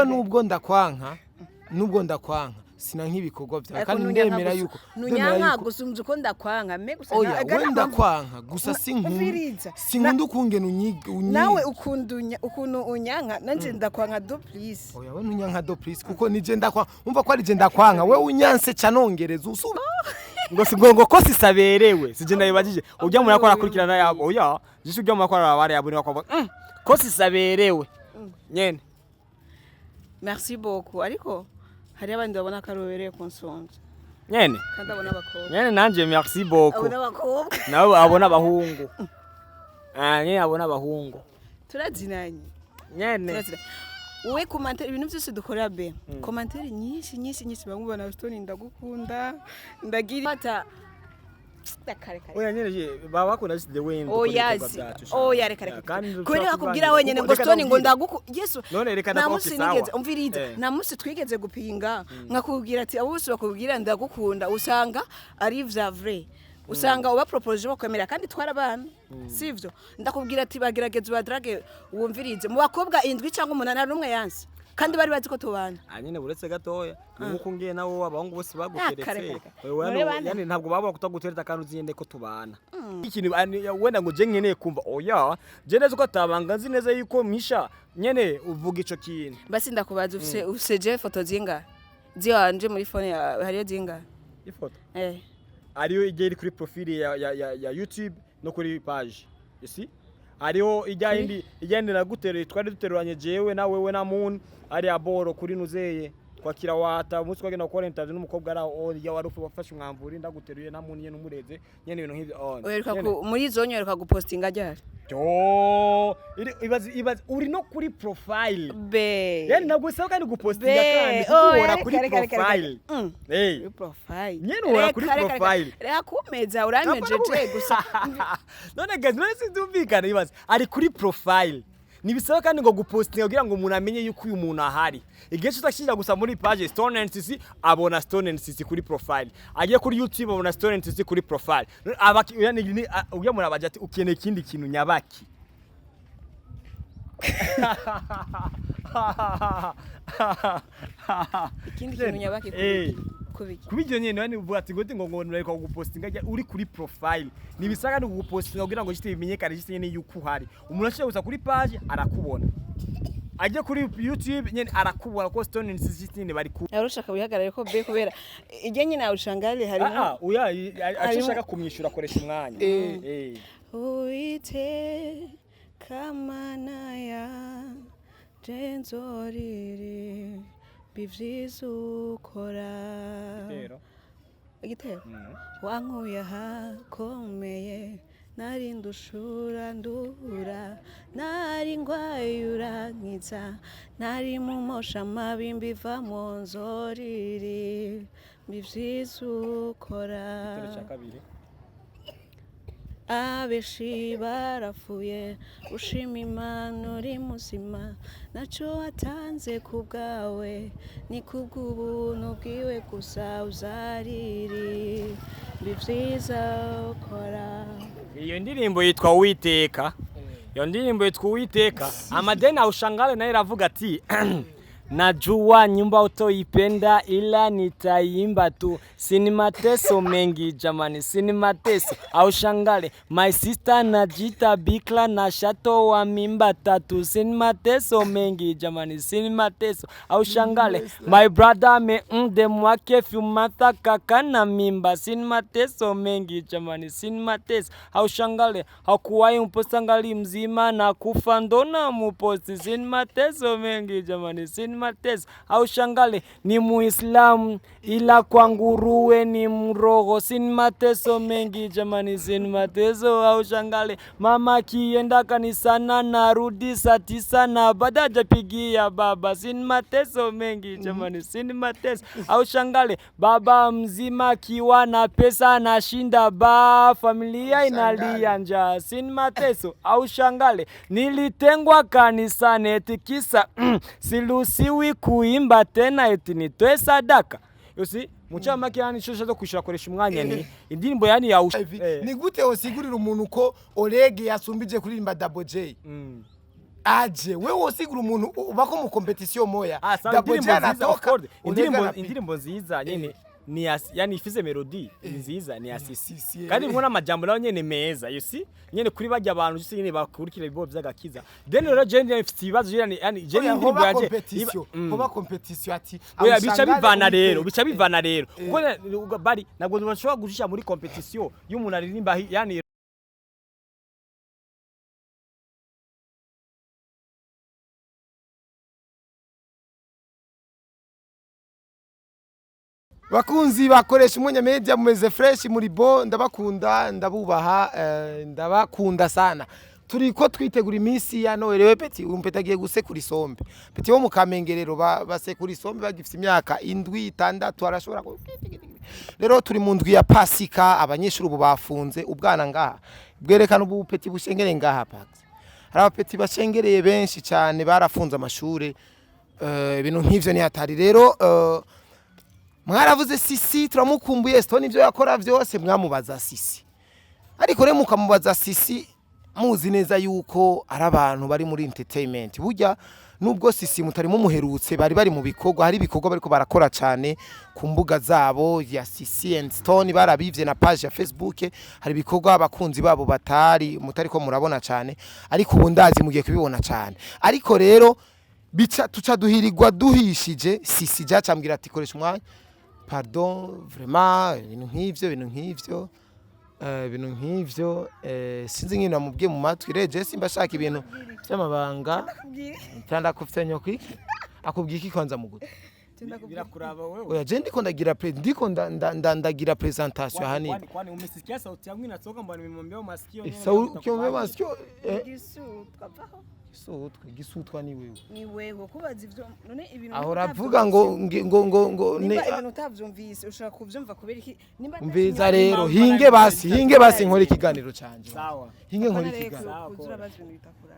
nubwo ndakwanka sina nk'ibikorwa byawe kandi ndemera yuko nunyanka gusumza uko ndakwanka me gusa wenda kwanka gusa sinkunda ukungena nawe ukuntu unyanka nanje ndakwanka do please oya we nunyanka do please kuko nije ndakwanka umva ko ari je ndakwanka we unyanse canongereza usuma ngo sigongo ko sisaberewe sije ndabibajije ujya muri akora kurikirana yabo oya jisho ujya muri akora abari yabo ni ko ko sisaberewe nyene merci beaucoup ariko hari abandi babona karobereye konsonza nyene kandi abona abakobwa nyene nanje merci beaucoup abona abakobwa nawe abona abahungu nyene abona abahungu turazinanye nyene we commentaire ibintu byose dukorera be commentaire nyinshi bamwe bana Stone ndagukunda ndagira ata dakare oya nyene baba bakunda the way oya reka kwere akubwira wenyene ngo Stone ngo Yesu none reka ndakukisawa umvirize na musi twigeze gupinga nkakubwira ati abo bose bakubwira ndagukunda usanga ari vya vrai usanga uba propose bakwemera kandi twarabana sivyo ndakubwira ati bagerageze badrage wumvirize mu bakobwa 7 cyangwa 8 hari umwe yanse kandi bari bazi ko tubana nyine buretse gatoya nuko ngiye nawo abahungu bose baguteretse yani ntabwo baba kutagutereta kandi uzinde ko tubana ikintu wenda ngo je nkeneye kumva oya je neza ko tabanga nzi neza yuko misha nyene uvuga ico kintu basi ndakubaza ufise je foto zinga ziwanje muri phone hariyo zinga ifoto ariyo igeri kuri profile ya YouTube no kuri page isi ariyo ijyandi nagutereye twari duteruranye jewe na wewe na Moon ari aboro kuri nuzeye kwakira wata umunsi twagenda gukora interview n'umukobwa ara ya warufu wafashe umwamburi ndaguteruye na Moon nyene umureze nyene ibintu nk'ivyo wereka muri zonyo wereka gupostinga ryari ibazi uri no kuri profile be yani nagusaba kandi gupostinga kandi ukora kuri profile profile nyene ura kuri profile reka kumeza uramejeje gusa none guys none sidumvikana ibazi ari kuri profile nibisaba kandi ngo gupostinga kugira ngo umuntu amenye yuko uyu muntu ahari igihe cyose gusa muri page Stone and CC abona Stone and CC kuri profile agiye kuri YouTube abona Stone and CC kuri profile yani ugiye muri abaje ati ukeneye ikindi kintu nyabaki ikindi kintu nyabaki kubijyo nyene yani uvuga ati ngo ngo nureka gupostinga uri kuri profile nibisaka no gupostinga kugira ngo gite bimenyekane gite nyene yuko uhari umuntu ashaka gusa kuri page arakubona aje kuri YouTube nyene arakubona ko Stone and CC bari ku yarushaka bihagarare ko be kubera ije nyene awushangale hari uya ashaka kumyishura akoresha umwanya uite kamana ya jenzoriri bivyizukora igitero wankuye hakomeye nari ndushura ndura nari ngwayura nkiza nari mu mosha mabi mbiva mu nzoriri bivyizukora abeshi barafuye ushima Imana uri muzima naco watanze kubwawe ni kubw'ubuntu bwiwe gusa uzariri bivyiza ukora iyo ndirimbo yitwa Uwiteka amadeni aushangale naye ravuga ati najua nyumba utoipenda ila nitaimba tu sini mateso mengi jamani sini mateso aushangale my sister najita bikla na shato wa mimba 3 sini mateso mengi jamani sini mateso aushangale my brother me de mwake fumata kakana mimba sini mateso mengi jamani sini mateso aushangale hakuwahi mpostangali mzima na kufa ndona muposti sini mateso mengi jamani sini mateso aushangale ni Muislamu ila kwa nguruwe ni mrogo sini mateso mengi jamani sini mateso aushangale mama kienda kanisana narudi saa 9 na baada japigia baba sini mateso mengi jamani sini mateso aushangale baba mzima kiwa na pesa nashinda familia inalia njaa sini mateso aushangale nilitengwa kanisani eti kisa silusiwi kuimba tena eti nitoe sadaka yosi mucamake yani shosha zo kwishura koresha umwanya ni indirimbo yani ya ni gute osigurira umuntu ko Orege yasumbije kuririmba Double J aje wewe usigura umuntu ubako mu competition moya Double J anatoka indirimbo nziza nyene ni yani ifize melody nziza ni asisi kandi mbona amajambo nayo nyene meza you see nyene kuri bajya abantu cyose nyene bakurikira ibibo by'agakiza then rero je mfite ibibazo yani je indirimbo yaje hoba competition ati oya bica bivana rero kuko bari nabwo bashobora gushisha muri competition y'umuntu aririmba yani bakunzi bakoresha umwanya media mumeze fresh muri bo ndabakunda ndabubaha ndabakunda sana turiko twitegura iminsi ya Noel we Peti umpeta agiye gusekura isombe Peti wo mu Kamengerero basekura isombe bagifite imyaka 7-6 arashobora rero turi mu ndwi ya Pasika abanyeshuri ubu bafunze ubwana ngaha bwerekana ubu Peti bushengere ngaha pax hari abapeti bashengereye benshi cyane barafunze amashure ibintu nk'ivyo ni hatari rero mwaravuze CYCY turamukumbuye Stone ivyo yakora vyose mwamubaza CYCY ariko rero mukamubaza CYCY muzi neza yuko ari abantu bari muri entertainment burya nubwo CYCY mutari muherutse bari mu bikorwa hari ibikorwa bariko barakora cyane ku mbuga zabo ya CYCY and Stone barabivye na page ya Facebook hari ibikorwa abakunzi babo batari mutariko murabona cyane ariko ubu ndazi mugiye kubibona cyane ariko rero bica tuca duhirirwa duhishije CYCY jacambwira ati koresha umwanya pardon vraiment ibintu nk'ivyo sinzi nk'ino namubwiye mu matwi reje simba shaka ibintu by'amabanga cyanda kufitenyo kwiki akubwiye iki kwanza muguti birakuraba wewe oya je ndiko ndagira presentation hanini kwani umesikia sauti yangu inatoka mbona nimemwambia masikio masikio gisutwa ni wewe kubaza ivyo none ibintu aho ravuga ngo ne ibintu utavyumvise ushaka kuvyumva kubera iki nimba mbiza rero hinge basi nkora ikiganiro canje sawa hinge nkora ikiganiro kuzurabaza ibintu bitakura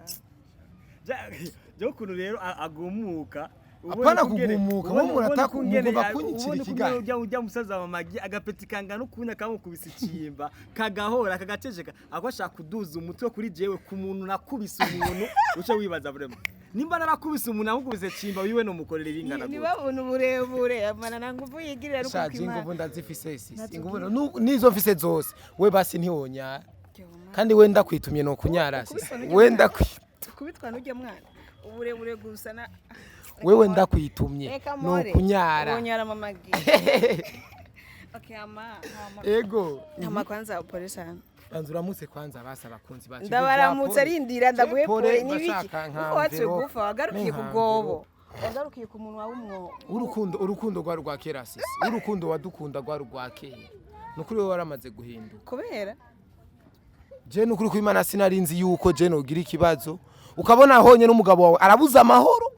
je kuntu rero agumuka apana kugumuka wo muratakumugomba kunyicira ikiganiro ujya musaza wa magi agapeti kanga no kunya kamukubisa ikimba kagahora kagaceceka akwashaka kuduza umutwe kuri jewe ku muntu nakubisa umuntu uce wibaza vraiment nimba narakubisa umuntu ahugubise kimba wiwe no mukorera ibingana ni babona uburebure amana nanguvu yigirira ruko kwima inguvu ndazifise inguvu nizo mfise zose we basi ntiwonya kandi wenda kwitumye no kunyara wenda kubitwa n'ujya mwana uburebure gusa na wewe ndakwitumye no kunyara unyara mamagi okay ama ego kwanza pole sana banzuramutse kwanza basa bakunzi bacu ndabaramutse arindira ndaguye pole nibiki watse gufa wagarukiye kugobo wagarukiye ku muntu w'umwo urukundo rwa kera CYCY urukundo wadukunda rwa kera nukuri we waramaze guhinduka kubera je nukuri ku Imana sinarinzi yuko je no gira ikibazo ukabona honye n'umugabo wawe arabuza amahoro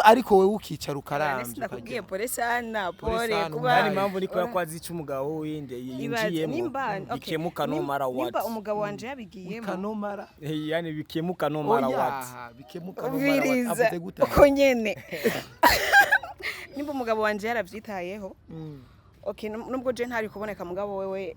ariko wewe ukicara ukarambye nakubwiye pole sana pole kuba ari impamvu niko yakwazica umugabo winde yinjiyemo bikemuka no mara what nimba umugabo wanje yabigiyemo kanomara yani bikemuka no mara what bikemuka no mara what avuze gute uko nyene nimba umugabo wanje yaravyitayeho okay nubwo je ntari kuboneka mugabo wewe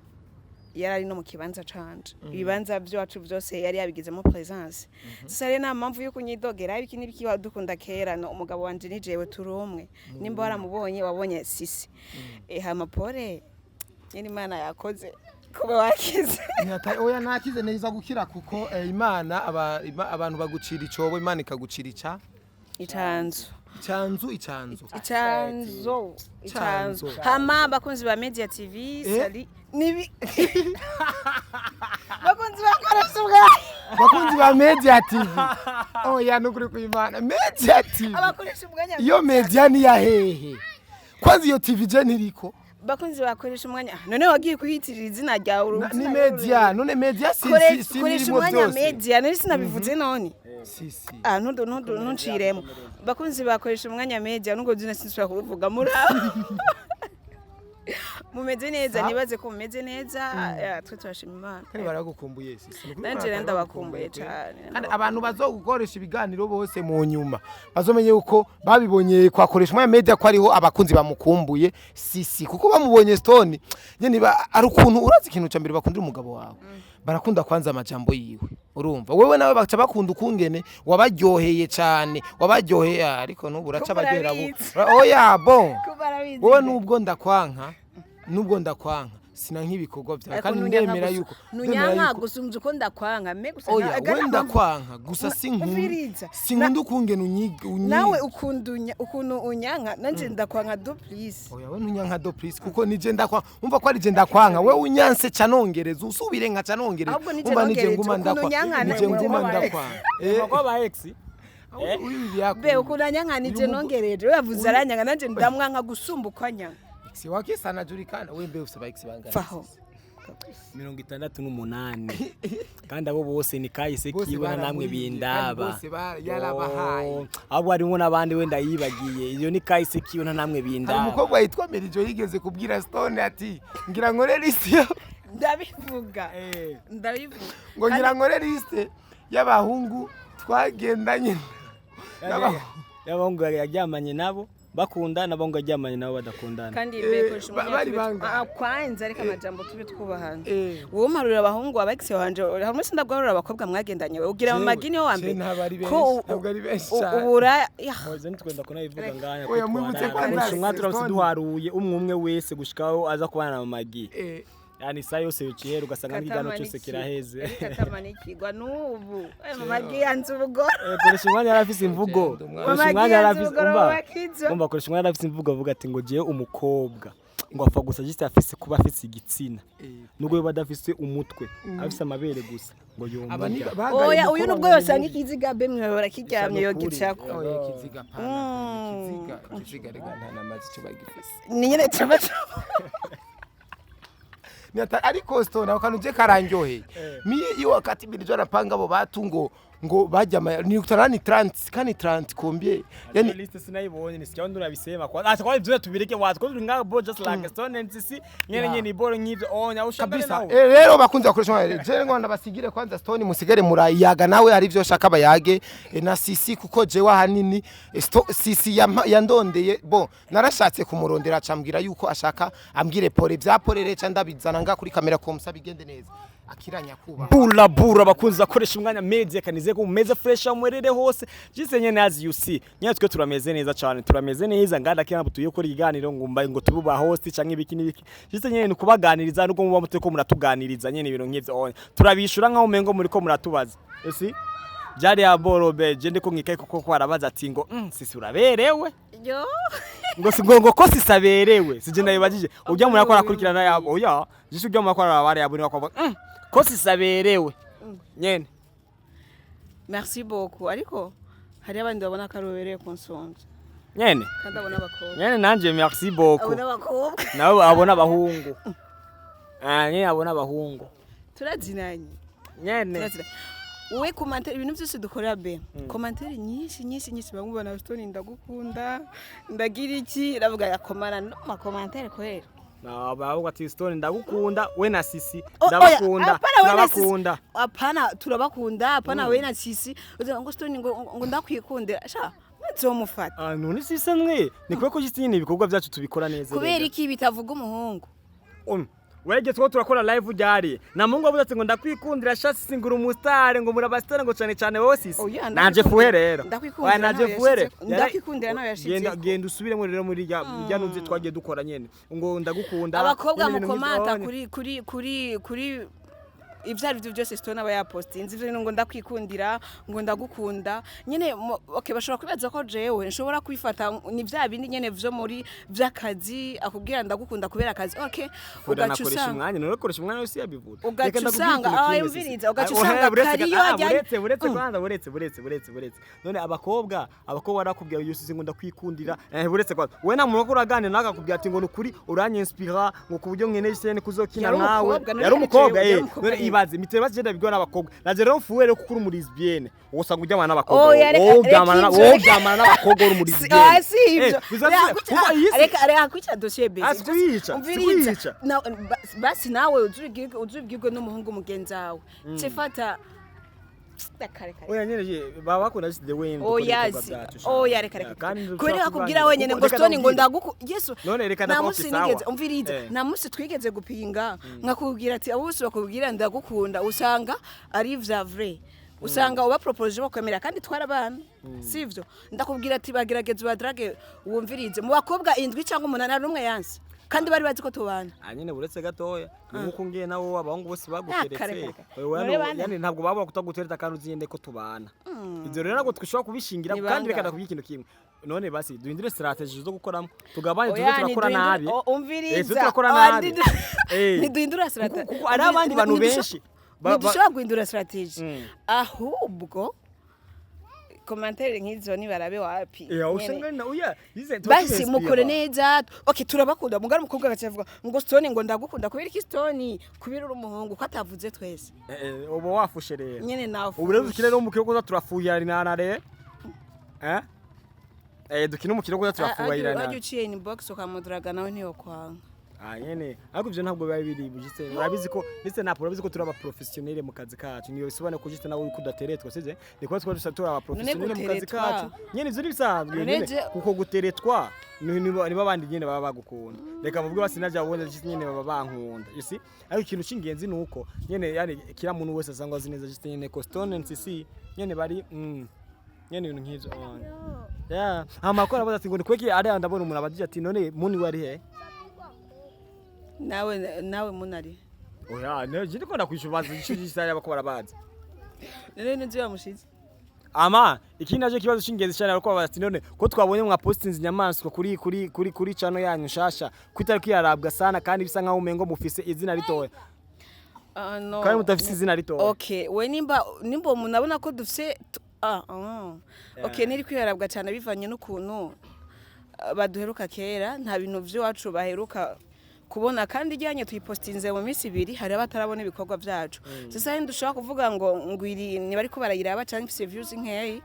yarari no mu kibanza canje ibibanza byacu byose yari yabigizemo presence sasa rero nta mpamvu yo kunyidogera ibiki n'ibiki wadukunda kera no umugabo wanje ni jewe turumwe nimba waramubonye wabonye CYCY hama pole nyine Imana yakoze kuba wakize oya ntakize neza gukira kuko Imana abantu bagucira icobo Imana ikagucira icyanzu hama bakunzi ba Media TV sali nibi bakunzi ba Media TV oya nukuri ku Imana Media TV abakoresha umwanya iyo media ni ya hehe kwanza iyo TV je niriko bakunzi bakoresha umwanya none wagiye kuhitirira izina rya urunzi ni media none media si koresha umwanya media none sinabivuze none CYCY ntunciremo bakunzi bakoresha umwanya media nubwo zina sinshobora kubivuga muri mumeze neza nibaze ko mumeze neza twe turashima Imana kandi baragukumbuye sisi nanje renda bakumbuye cyane kandi abantu bazogukoresha ibiganiro bose mu nyuma bazomenye uko babibonye kwakoresha umwanya media ko ariho abakunzi bamukumbuye sisi kuko bamubonye Stone nyene ari ukuntu urazi ikintu cya mbere bakundira umugabo wawe barakunda kwanza amajambo yiwe urumva wewe nawe baca bakunda ukungene wabaryoheye cyane wabaryoheye ariko nubu uraca baryohera oya bon wowe nubwo ndakwanka sina nk'ibikorwa byawe kandi ndemera yuko nunyanka gusumza uko ndakwanka me gusa wenda kwanka gusa sinkunda ukungene unyiga nawe ukuntu unyanka nanje ndakwanka do please oya we nunyanka do please kuko nije ndakwanka umva ko ari je ndakwanka we unyanse canongereza usubire nka canongereza umva nije nguma ndakwanka ko ba ex be ukunanyanka nije nongereje we yavuze aranyanga nanje ndamwanka gusumba ukanyanga si wakisana jurikana wembe usaba ex bangana faho 68 kandi abo bose ni kahise kiwe namwe bindaba bose yarabahaye abo arimo nabandi wenda yibagiye iyo ni kahise kiwe namwe bindaba umukobwa yitwa Merijo yigeze kubwira Stone ati ngira nkore liste ndabivuga ngo ngira nkore liste y'abahungu twagendanye y'abahungu yaryamanye nabo bakunda nabongo ajyamanye nabo badakundana kandi bekoresha kwanza ariko amajambo tube twubahana wowe marura abahungu abax wanje hamwe sindagwarura abakobwa mwagendanye we ugira mu magini wa mbere ko ntabwo ari benshi cyane ubura hoze nitwenda ko nabivuga nganya ko twara turabise duharuye umwe wese gushikaho aza kubana mu magi yani saa yose yuciye ugasanga n'igano cyose kiraheze katamaniki nubu magi yanze ubugore koresha umwanya yarafise imvugo koresha umwanya yarafise umva koresha umwanya yarafise imvugo avuga ati ngo giye umukobwa ngo apfa gusa juste afise kuba afise igitsina nubwo badafise umutwe afise amabere gusa ngo yumva oya uyu nubwo yosanga ikiziga be mwabara kiryamye yo gicako ikiziga ikiziga regana namazi cyo bagifise ni nyene tabacho ariko Stone akanuje karangyoheye mi iyo wakati Merijo arapanga abo batu ngo bajya ni utarani 30 kandi 30 combien yani liste sinayibonye nisikia ndurabisema kwa asa kwa ibyo tubireke watwo nga bo just like Stone and CYCY nyene boro nk'ibyo onya ushaka nawe rero bakunze akoresha je ngo ndabasigire kwanza Stone musigare murayaga nawe ari byo shaka bayage na CYCY kuko je wa hanini CYCY yandondeye bo narashatse kumurondera acambwira yuko ashaka ambwire pore byaporere ca ndabizana nga kuri kamera ko musaba igende neza akiranya kuba bura bakunze akoresha umwanya media kanize ko umeze fresh amwerere hose jise nyene as you see nyine twe turameze neza cyane turameze neza nganda kina butuye ko riganiro ngumba ngo tububa host canke ibiki nibiki jise nyene kubaganiriza nuko muba mutwe ko muratuganiriza nyene ibintu nk'ivyo turabishura nkaho umengo muri ko muratubaza esi jari ya borobe je ndiko ngikaye kuko arabaza ati ngo sisi uraberewe yo ngo ko sisaberewe sije ndabibajije ujya muri akora kurikirana yabo oya jisho ujya muri akora abari yabo ni bakwa ko sisaberewe nyene merci beaucoup ariko hari abandi babona karobereye konsonje nyene kandi abona abakobwa nyene nanje merci beaucoup abona abakobwa nawe abona abahungu nyene abona abahungu turazinanye nyene uwe commentaire ibintu byose dukora be commentaire nyinshi bamubona Stone ndagukunda ndagira iki ravuga yakomana no ma commentaire kwera bavuga ati Stone ndagukunda we na CYCY ndabakunda turabakunda turabakunda apana we na CYCY ngo Stone ngo ndakwikundira sha nzomufata none CYCY mwe nikwe ko CYCY nyine ibikorwa byacu tubikora neza kubera iki bitavuga umuhungu wege two turakora live ryari na mungu avuze ati ngo ndakwikundira shasi singura umustar ngo murabastara ngo cyane wowe CYCY nanje fuwe rero ndakwikundira nanje fuwe ndakwikundira nawe yashitse genda usubiremo rero muri rya nunze twagiye dukora nyene ngo ndagukunda abakobwa mukomata kuri ivyari byo byose Stone aba yapostinze ivyo ngo ndakwikundira ngo ndagukunda nyene okay bashobora kwibaza ko jewe nshobora kwifata ni vya bindi nyene vyo muri vy'akazi akubwira ndagukunda kubera akazi okay ugacusa umwanya no koresha umwanya wose yabivuga ugacusa yumviriza ugacusa kariyo ajya buretse none abakobwa barakubwira yusi ngo ndakwikundira buretse kwa we na muntu uragane nakakubwira ati ngo nukuri uranye inspira ngo kuburyo mwene cyane kuzokina nawe yari umukobwa mbaze genda bigwa n'abakobwa naje rero mfuwe rero kukuri muri lesbienne usanga ujyamana n'abakobwa wowe uryamana n'abakobwa uri muri lesbienne si ibyo reka kwica dossier base umviriza basi nawe uzubwirwe n'umuhungu mugenzi wawe cefata oya nyene baba bakunda the way oya reka kweri akubwira wenyene ngo stone ngo Yesu none reka namusinigeze umviriza namusi twigeze gupinga nkakubwira ati abo bose bakubwira ndagukunda usanga ari vya vrai usanga uba propose bakwemera kandi twarabana sivyo ndakubwira ati bagerageza badrage wumvirize mu bakobwa 7 cyangwa 8 n'umwe yansi kandi bari bazi ko tubana nyine buretse gatoya nuko ngiye nawo abahungu bose baguteretse yani ntabwo babura kutagutereta kandi uziyende ko tubana ibyo rero ntabwo twishobora kubishingira kandi reka ndakubwira ikintu kimwe none basi duhindure strategy zo gukoramo tugabanye turakora nabi umviriza turakora nabi niduhindura strategy kuko ari abandi bantu benshi ntidushobora guhindura strategy ahubwo commentaire nk'izo ni barabe wapi basi mukore neza okay turabakunda mugara umukobwa gacavuga ngo stone ngo ndagukunda kubera iki stone kubera umuhungu ko atavuze twese ubo wafushe rero nyene nawe ubu rero dukine no mukiro kuza turafuyarina re dukine umukiro kuza turafuyarina ajya uciye in box ukamuduraga nawe niyo kwanga nyene ariko ivyo ntabwo biba biri bujiste urabizi ko ndetse napo urabizi ko turaba professionnel mu kazi kacu niyo bisobane ko jiste nawe kudateretwa size niko twari turaba professionnel mu kazi kacu nyene ivyo bisanzwe nyene kuko guteretwa niba bandi nyene baba bagukunda reka mubwe basinaje abonye jiste nyene baba bankunda you see ariko ikintu cingenzi nuko nyene yani kira muntu wese asangwa zineza jiste nyene ko Stone and CYCY nyene bari nyene ibintu nk'ivyo amakora baza ngo nikweki ari ndabona umuntu abajije ati none muni wari he nawe munari oya ne jindi ko nakwishubaza ishuri yabako barabaza nene nzi yamushize ikindi naje kibazo cingenzi cyane ariko bati none ko twabonye mwa postinze inyamaswa kuri channel yanyu shasha kwitari kwirarabwa sana kandi bisa nkaho umengo mufise izina ritoya no kandi mutafise izina ritoya okay we nimba umuntu abona ko dufise okay niri kwirarabwa cyane bivanye n'ukuntu baduheruka kera nta bintu by'iwacu baheruka kubona kandi ijyanye tuyipostinze mu minsi 2 hari abatarabona ibikorwa byacu sasa ndushaka kuvuga ngo ngwiri ni bari ko barayiraba cyangwa ifise views nkeyi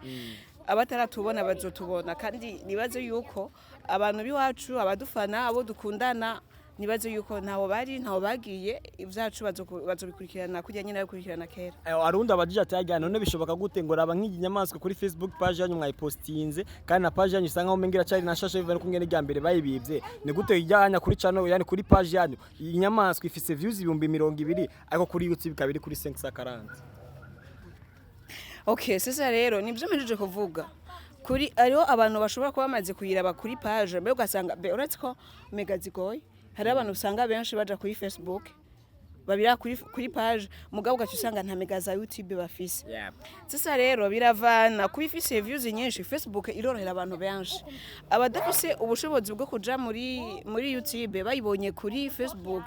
abataratubona bazotubona kandi nibaze yuko abantu biwacu abadufana abo dukundana nibaze yuko ntawo bagiye ivyacu bazobikurikirana kujya nyine bakurikirana kera arunda abajije atayajya none bishoboka gute ngo raba nk'inyamaswa kuri Facebook page yanyu mwayipostinze kandi na page yanyu usanga umengira cyari na shasha bivana kumwe n'ijya mbere bayibibye ni gute ijyanya kuri channel yani kuri page yanyu inyamaswa ifise views 220 ariko kuri YouTube kabiri kuri 540 okay sasa rero nibyo mpejeje kuvuga kuri ariho abantu bashobora kuba bamaze kuyiraba kuri page mbe ugasanga uretse ko mega zigoye hari abantu usanga benshi baja kuri Facebook babira kuri page mugabo gacu usanga nta mega za YouTube bafise sasa rero biravana kuri fise views nyinshi Facebook irorohera abantu benshi abadafise ubushobozi bwo kuja muri YouTube bayibonye kuri Facebook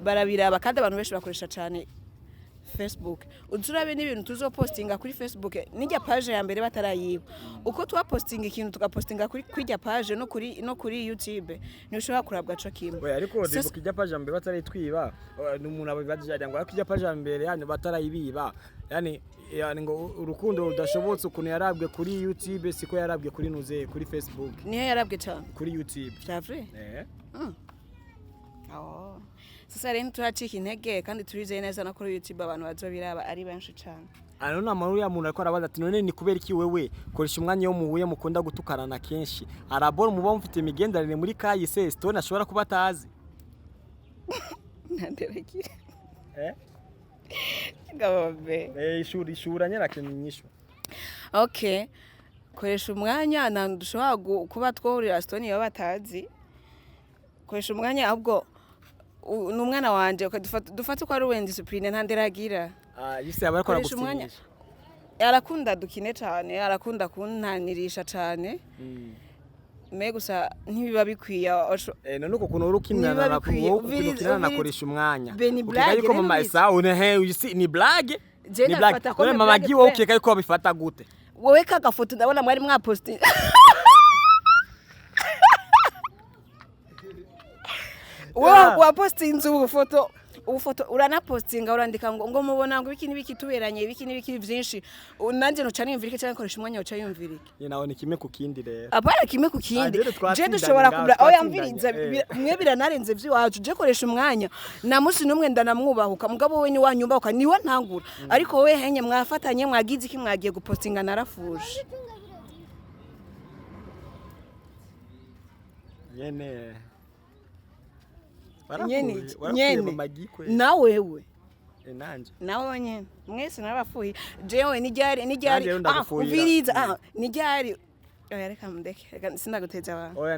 barabiraba kandi abantu benshi bakoresha cyane Facebook uzurabe n'ibintu tuzopostinga kuri Facebook nijya page ya mbere batarayiba uko twapostinga ikintu tugapostinga kuri kwijya page no kuri YouTube ni ushobora kurabwa cyo kimwe ariko ndibuka ijya page ya mbere batarayitwiba n'umuntu abibajije ngo akijya page ya mbere yani batarayibiba yani ngo urukundo rudashobotse ukuntu yarabwe kuri YouTube siko yarabwe kuri nuze kuri Facebook niyo yarabwe cyane kuri YouTube cyavre sasa rero turacika intege kandi turizeye neza no kuri YouTube abantu bazobiraba ari benshi cyane none amakuru ya muntu ariko arabaza ati none ni kubera iki wewe koresha umwanya wo muhuye mukunda gutukarana kenshi arabora muba mufite imigendanire muri KYCY Stone ashobora kuba atazi ntanderekire gabobe ishura nyirakintu nyisho okay koresha umwanya dushobora kuba twohurira Stone yo batazi koresha umwanya ahubwo numwana wanje dufata ko ari we discipline ntanderagira yise abakora gusinyisha arakunda dukine cyane arakunda kuntanirisha cyane me gusa ntibiba bikwiya none uko kuno urukinana nakoresha umwanya ariko mama isa ni blague ni blague mama giwo ukeka ariko bifata gute wowe kagafoto ndabona mwari mwaposting wa posting ubu foto ufoto uranapostinga urandika ngo mubona ngo ibiki nibiki tuberanye ibiki nibiki vyinshi nanje no cyane yumvirike cyane koresha umwanya wacha yumvirike nawe ni kimwe ku kindi rero apara kimwe ku kindi je dushobora kubura aho yamviriza mwe biranarenze vyiwacu je koresha umwanya na musi numwe ndanamwubahuka mugabo we ni wanyumbahuka niwe ntangura ariko we henye mwafatanye mwagize iki mwagiye gupostinga narafuje nyene nawewe nanje nawe nyene mwese nabafuhi jewe nijyari uviriza nijyari oya reka mundeke sindaguteza abantu oya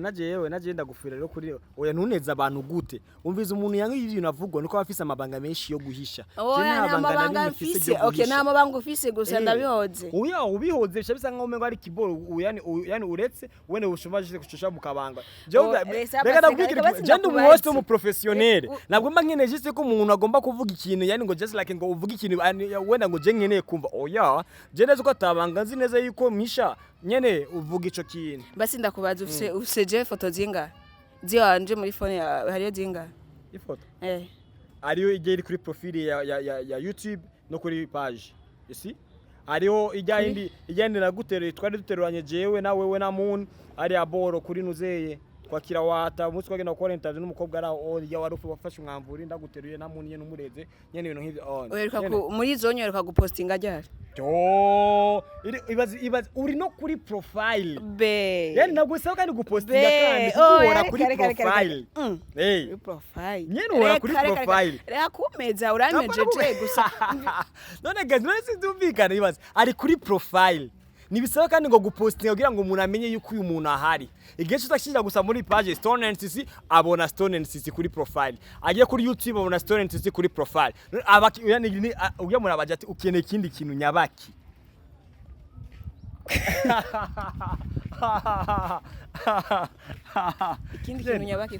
naje ndagufira rero kuri oya ntuneza abantu gute umviza umuntu yangi ivyo navugwa nuko abafise amabanga menshi yo guhisha oya amabanga mfise okay namabanga ufise gusa ndabihoze oya ubihoze bishabisa nka umengo ari kiboro yani uretse wene ushumaje kushusha mu kabanga reka ndabwira je ndi umuhost mu professionnel nabwo mba nkene jise ko umuntu agomba kuvuga ikintu yani ngo just like ngo uvuga ikintu wenda ngo je nkeneye kumva oya je neza ko atabanga nzi neza yuko misha nyene uvuga ico kintu basi ndakubaza ufise je foto zinga ziwanje muri phone hariyo zinga ifoto ariyo igeri kuri profile ya YouTube no kuri page isi ariyo ijyandira guterera twari duteruranye jewe na wewe na Moon ari aboro kuri nuzeye twakira wata umunsi twagenda gukora interview n'umukobwa ara ya warufu wafashe umwamvuri ndaguteruye na Moon nyene umureze nyene ibintu nk'ivyo wereka muri zonyo wereka gupostinga ryari ibazi uri no kuri profile be yani nagusaba kandi gupostinga kandi uhora kuri profile profile nyene uhora kuri profile reka kumeza uranyejeje gusa none guys none sinzumvikana ibazi ari kuri profile nibisaba kandi ngo gupostinga kugira ngo umuntu amenye yuko uyu muntu ahari igihe cyose gusa muri page Stone NCC abona Stone NCC kuri profile agiye kuri YouTube abona Stone NCC kuri profile yani ugiye muri abaje ati ukeneye ikindi kintu nyabaki ikindi kintu nyabaki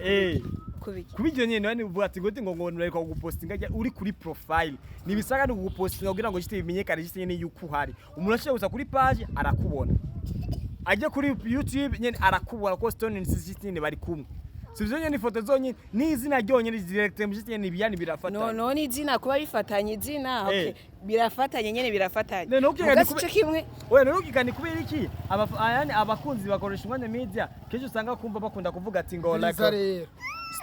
kubijyo nyene yani uvuga ati ngote ngo nureka gupostinga uri kuri profile nibisaka ndi gupostinga kugira ngo gite bimenyekane gite nyene yuko uhari umuntu ashaka gusa kuri page arakubona aje kuri YouTube nyene arakubona ko Stone NCC bari kumwe sivyo nyene ifoto zonyene n'izina ryonyene direct mujite nyene biyani birafatanye no ni izina kuba bifatanye izina okay birafatanye nyene birafatanye ugasice kimwe oya no kigani kubera iki yani abakunzi bakoresha umwanya media keje usanga kumva bakunda kuvuga ati ngo like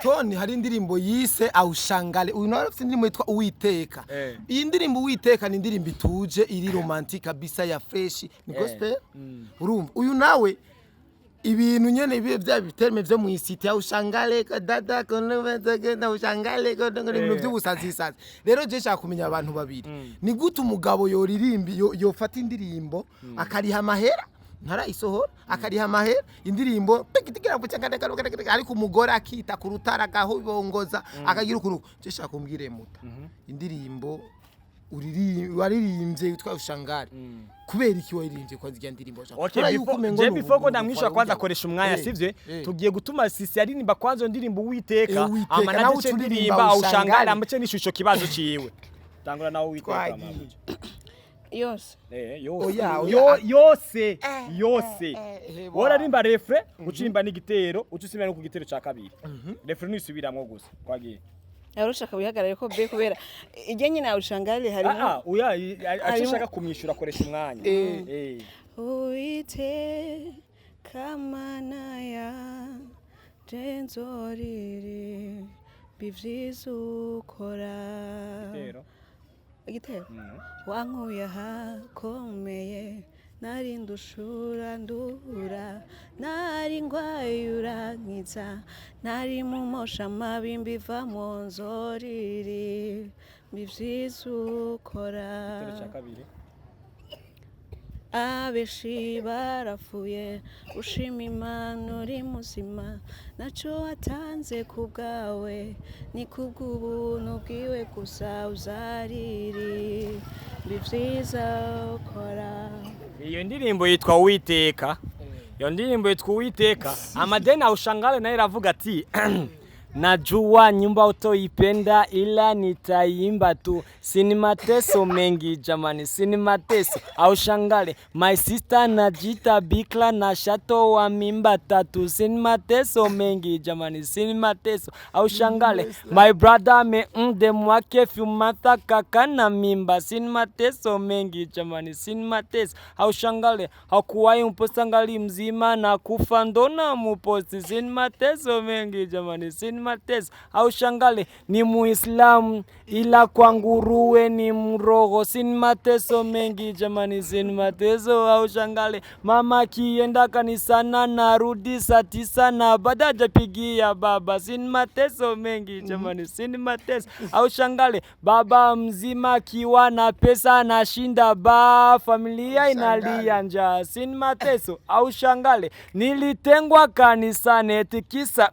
Stone hari indirimbo yise Aushangale uyu nawe afite indirimbo yitwa Uwiteka iyi ndirimbo Uwiteka ni indirimbo ituje iri romantic kabisa ya fresh ni gospel urumva uyu nawe ibintu nyene bibe bya biterme byo mu isiti Aushangale dada kono Aushangale kono ibintu by'ubusazisazi rero je shaka kumenya abantu babiri ni gute umugabo yoririmbi yofata indirimbo akariha amahera ntarayisohora akariha amahera indirimbo pikitikira ariko umugore akita ku rutara gaho bongoza akagira ukuru cishaka kumbwire muta indirimbo waririmbye yitwa Ushangare kubera iki waririmbye kwa zya ndirimbo je before ko ndamwisha kwanza koresha umwanya sivye tugiye gutuma sisi aririmba kwanza ndirimbo Uwiteka amanaje ndirimba Ushangare amace n'ishusho kibazo ciwe tangura nawo Uwiteka yose yose wararimba refre ucimba n'igitero ucusimira no ku gitero ca kabiri refre nisubiramwo gusa kwagiye yarushaka bihagarare ko be kubera ije nyine Aushangale harimo uya ashaka kumyishura koresha umwanya Uite kamana ya tenzoriri bivyizukora igitero wankuye hakomeye nari ndushura ndura nari ngwayura nkiza nari mu mosha mabi mbiva mu nzoriri bivyizukora abeshi barafuye ushima Imana uri muzima naco watanze kubwawe ni kubw'ubuntu bwiwe gusa uzariri bivyiza ukora iyo ndirimbo yitwa Uwiteka iyo ndirimbo yitwa Uwiteka amadeni Aushangale nayo iravuga ati najua nyumba utoipenda ila nitaimba tu. Sini mateso mengi jamani, sini mateso. Au shangale, my sister najita bikla na shato wa mimba tatu. Sini mateso mengi jamani, sini mateso. Au shangale, my brother me mwake fiumata kaka na mimba. Sini mateso mengi jamani, sini mateso. Au shangale, hakuwahi mposangali mzima na kufa ndona muposi. Sini mateso mengi jamani, sini mateso. Au shangale, ni muislamu ila kwa nguruwe ni mrogo. Sini mateso mengi jamani, sini mateso. Au shangale, mama kienda kanisana narudi saa 9 na baada hajapigia baba. Sini mateso mengi jamani, sini mateso. Au shangale, baba mzima kiwa na pesa na shinda ba familia inalia njaa. Sini mateso. Au shangale, nilitengwa kanisani eti kisa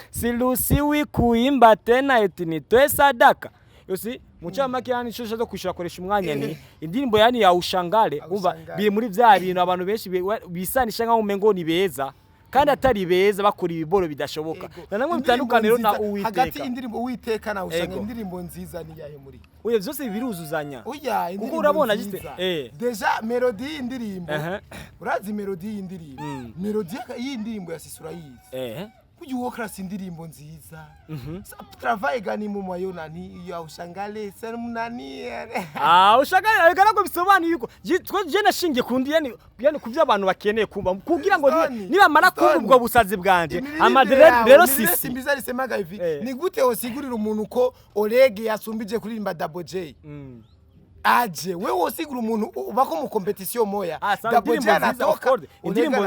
silusiwi kuimba tena eti nitoe sadaka. Yosi mucamake yani shosha zo kwishura koresha umwanya ni indirimbo yani ya ushangale umva biri muri vya bintu abantu benshi bisanisha nka umengo ni beza kandi atari beza bakora ibiboro bidashoboka. Na namwe bitandukaniro na uwiteka. Hagati indirimbo uwiteka na ushanga indirimbo nziza ni yahe muri? Oya byose biruzuzanya. Oya indirimbo urabona giste deja melody y'indirimbo. Urazi melody y'indirimbo. Melody y'indirimbo ya Sisura yize. Kujuwo krasi indirimbo nziza. Travail gani mu mayo nani ya ushangale sen munani. Ushangale ariko ko bisobanuye yuko je nashingiye kundi yani kuvya abantu bakeneye kumva kugira ngo niba mara kubwo busazi bwanje amadere rero sisi mbiza risemaga hivi ni gute osigurira umuntu ko Olege yasumbije kuririmba Double J. Aje wewe osigura umuntu bako mu competition moya Double J anatoka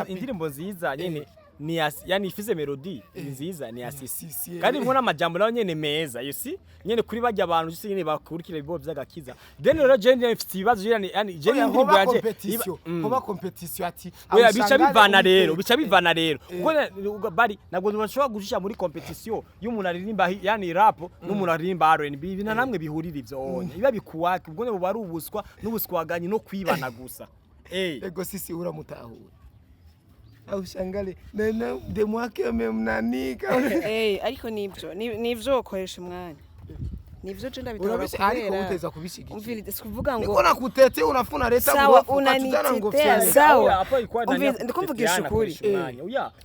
indirimbo nziza nyene ni yani ifize melody nziza ni asisi kandi mbona amajambo nayo nyene meza you see nyene kuri bajya abantu gise nyene bakurikira ibibo by'agakiza then rero je ndine mfite ibibazo yani je indirimbo yaje hoba competition ati oya bica bivana rero ubwo bari nabwo bashobora gushisha muri competition y'umuntu aririmba yani rap n'umuntu aririmba R&B bina namwe bihurira ivyo one biba bikuwaka ubwo ne bari ubuswa n'ubuswaganye no kwibana gusa ego sisi uramutahura. Au shangale nene de mwake memnanika ariko nivyo koresha umwanya nivyo je ndabitara ariko uteza kubishigikira umvira kuvuga ngo niko nakutete unafuna leta sawa unanitetea sawa ndikumvugisha ukuri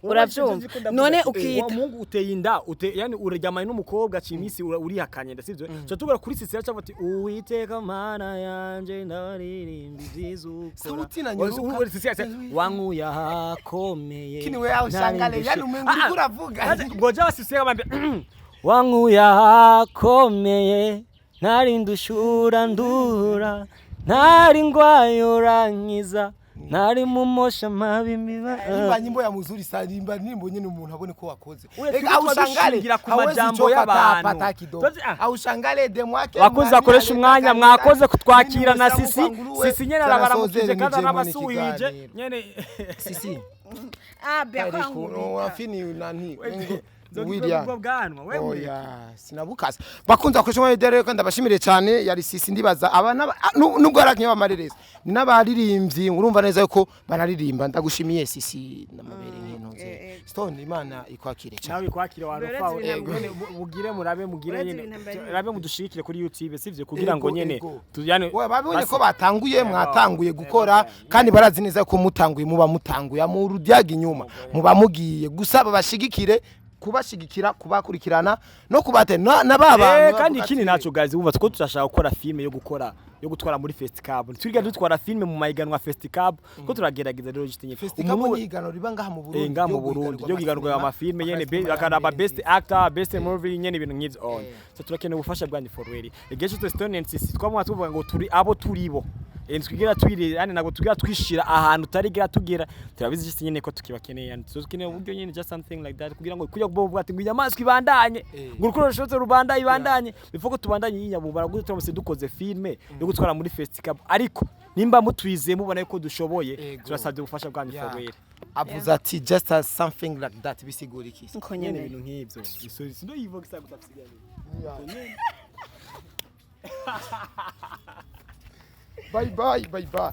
uravyumva none ukita Mungu uteyinda yani uryamanye n'umukobwa cimisi urihakanye ndasivyo cyo tugura kuri sisira cyangwa ati uwiteka mana yanje ndaririmba ivyizukora wangu yakomeye kini we au shangale yani umengu uravuga ngoja basisiye bambe wangu yakomeye nari ndushura ndura nari ngwayorankiza nari mumosha mabi miba nyimbo ya muzuri sarimba nimbo nyene umuntu abone ko wakoze au shangale ku majambo y'abantu au shangale de mwake wakoze akoresha umwanya mwakoze kutwakira na sisi nyene arabaramukije kandi arabasuhije nyene sisi bekwangu wafini nani William sinabukasa bakunza kwishoma idere kandi abashimire cyane yari sisi ndibaza abana nubwo arakinye bamarereza ni nabaririmbyi urumva neza yuko banaririmba ndagushimiye sisi namabere nk'intoze stone imana ikwakire cyane ikwakire warufa mugire mugire nyene rabe mudushikire kuri YouTube sivyo kugira ngo nyene yani babonye ko batanguye mwatanguye gukora kandi barazi neza ko mutanguye muba mutanguye mu rudyaga inyuma muba mugiye gusaba bashigikire kubashigikira kubakurikirana no kubate na baba kandi ikindi naco guys umva two turashaka gukora filme yo gutwara muri festival turiga dutwara filme mu mayiganwa festival ko turagerageza rero gitinye umuntu yigano riba ngaha mu Burundi mu Burundi yo giganwa ama filme nyene bakaraba best actor best movie nyene ibintu nk'ivyo on so turakeneye ubufasha bwandi forward egeje to Stone NCC twamwa tuvuga ngo turi abo turibo twigira twire yani nago tugira twishira ahantu tarigira tugira turabizi gise nyene ko tukibakeneye yani tukeneye uburyo nyene just something like that kugira ngo kujya kubovuga ati ngwiyamaswi bandanye ngurukoro shotse rubanda ibandanye bifoko tubandanye yinyabubara guturamuse dukoze filme yo gutwara muri festival ariko nimba mutwize mubona yuko dushoboye turasabye ubufasha bwanyu forward avuze ati just as something like that bisigura iki nyene ibintu nk'ivyo sindo yivuga isa gutapsigana bye bye